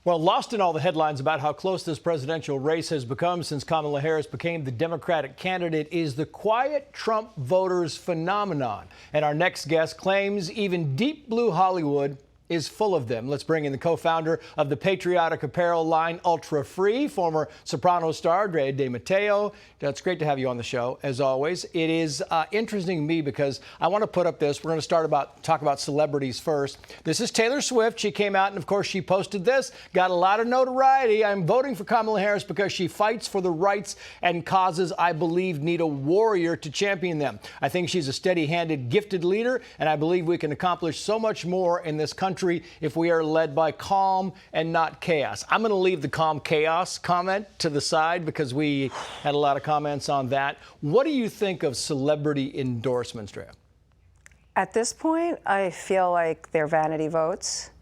Well, lost in all the headlines about how close this presidential race has become since Kamala Harris became the Democratic candidate is the quiet Trump voters phenomenon. And our next guest claims even deep blue Hollywood is full of them. Let's bring in the co-founder of the patriotic apparel line Ultra Free, former Sopranos star Drea de Matteo. It's great to have you on the show, as always. It is interesting to me because I want to put up this. We're going to talk about celebrities first. This is Taylor Swift. She came out and, of course, she posted this. Got a lot of notoriety. I'm voting for Kamala Harris because she fights for the rights and causes I believe need a warrior to champion them. I think she's a steady-handed, gifted leader, and I believe we can accomplish so much more in this country if we are led by calm and not chaos. I'm going to leave the calm chaos comment to the side because we had a lot of comments on that. What do you think of celebrity endorsements, Drea? At this point, I feel like they're vanity votes.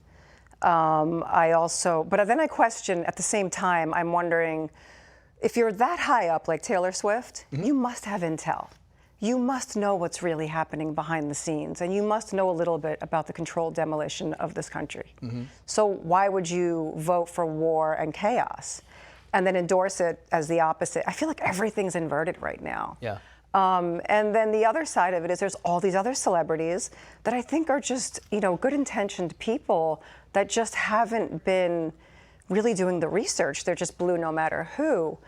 But then I question at the same time, I'm wondering if you're that high up like Taylor Swift, you must have intel. You must know what's really happening behind the scenes, and you must know a little bit about the controlled demolition of this country. So why would you vote for war and chaos and then endorse it as the opposite? I feel like everything's inverted right now. Yeah. And then the other side of it is there's all these other celebrities that I think are just, good-intentioned people that just haven't been really doing the research. They're just blue no matter who.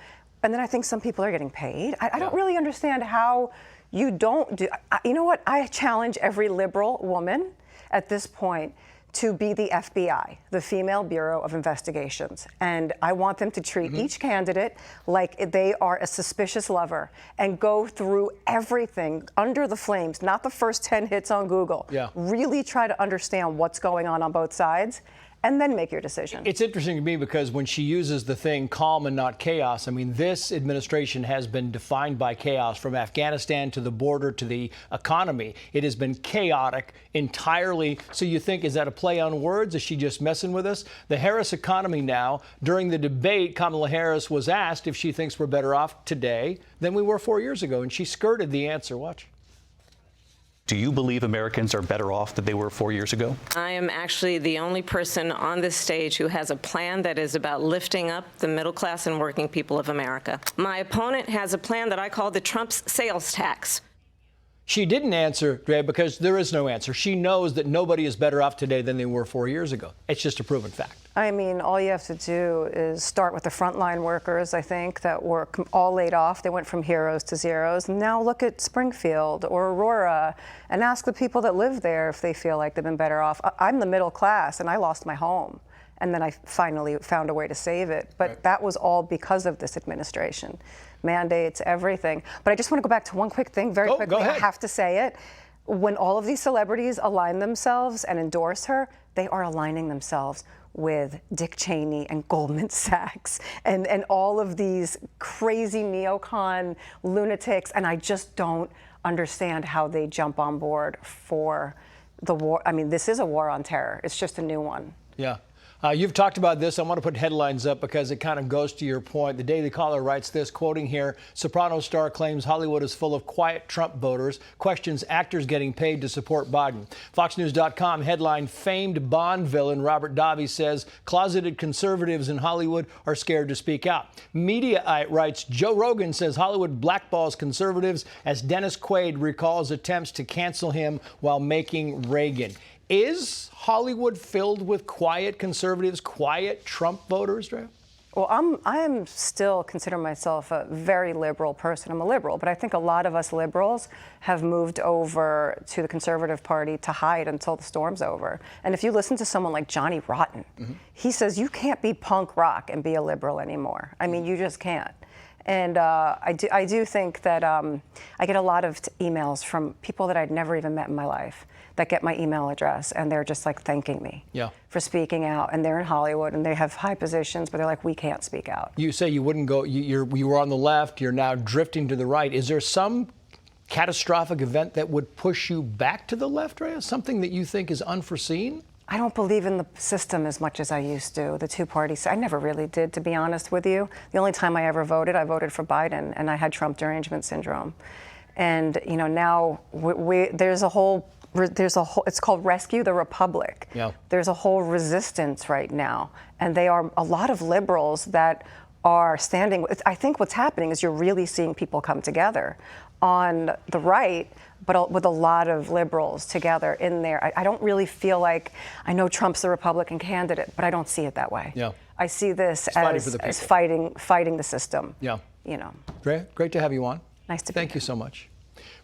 And then I think some people are getting paid. I don't really understand how you don't do. You know what? I challenge every liberal woman at this point to be the FBI, the Female Bureau of Investigations. And I want them to treat each candidate like they are a suspicious lover and go through everything under the flames, not the first 10 hits on Google. Yeah. Really try to understand what's going on both sides, and then make your decision. It's interesting to me because when she uses the thing calm and not chaos, I mean, this administration has been defined by chaos from Afghanistan to the border to the economy. It has been chaotic entirely. So you think, is that a play on words? Is she just messing with us? The Harris economy now, during the debate, Kamala Harris was asked if she thinks we're better off today than we were 4 years ago, and she skirted the answer. Watch. Do you believe Americans are better off than they were 4 years ago? I am actually the only person on this stage who has a plan that is about lifting up the middle class and working people of America. My opponent has a plan that I call the Trump's sales tax. She didn't answer, Drea, because there is no answer. She knows that nobody is better off today than they were 4 years ago. It's just a proven fact. I mean, all you have to do is start with the frontline workers, I think, that were all laid off. They went from heroes to zeros. Now look at Springfield or Aurora and ask the people that live there if they feel like they've been better off. I'm the middle class, and I lost my home. And then I finally found a way to save it. But that was all because of this administration. Mandates, everything. But I just want to go back to one quick thing very quickly. Go ahead. I have to say it. When all of these celebrities align themselves and endorse her, they are aligning themselves with Dick Cheney and Goldman Sachs and all of these crazy neocon lunatics. And I just don't understand how they jump on board for the war. I mean, this is a war on terror. It's just a new one. Yeah. You've talked about this. I want to put headlines up because it kind of goes to your point. The Daily Caller writes this, quoting here, Sopranos star claims Hollywood is full of quiet Trump voters, questions actors getting paid to support Biden. FoxNews.com headline, famed Bond villain Robert Davi says closeted conservatives in Hollywood are scared to speak out. Mediaite writes, Joe Rogan says Hollywood blackballs conservatives as Dennis Quaid recalls attempts to cancel him while making Reagan. Is Hollywood filled with quiet conservatives, quiet Trump voters, Drea? Well, I am still consider myself a very liberal person. I'm a liberal, but I think a lot of us liberals have moved over to the conservative party to hide until the storm's over. And if you listen to someone like Johnny Rotten, he says you can't be punk rock and be a liberal anymore. I mean, you just can't. And I do think that I get a lot of emails from people that I'd never even met in my life that get my email address, and they're just like thanking me for speaking out. And they're in Hollywood, and they have high positions, but they're like, we can't speak out. You say you wouldn't go, you were on the left, you're now drifting to the right. Is there some catastrophic event that would push you back to the left, Drea? Something that you think is unforeseen? I don't believe in the system as much as I used to, the two parties. I never really did, to be honest with you. The only time I ever voted, I voted for Biden, and I had Trump derangement syndrome. And, now there's a whole there's a whole, it's called Rescue the Republic. Yeah. There's a whole resistance right now. And they are a lot of liberals that are standing. I think what's happening is you're really seeing people come together on the right, but with a lot of liberals together in there. I don't really feel like, I know Trump's the Republican candidate, but I don't see it that way. Yeah. I see this as fighting fighting the system. Yeah. You know. Drea, great to have you on. Nice to be Thank here. you so much.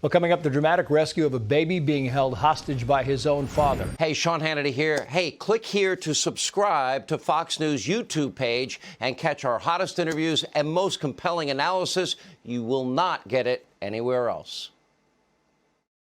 Well, coming up, the dramatic rescue of a baby being held hostage by his own father. Hey, Sean Hannity here. Hey, click here to subscribe to Fox News YouTube page and catch our hottest interviews and most compelling analysis. You will not get it anywhere else.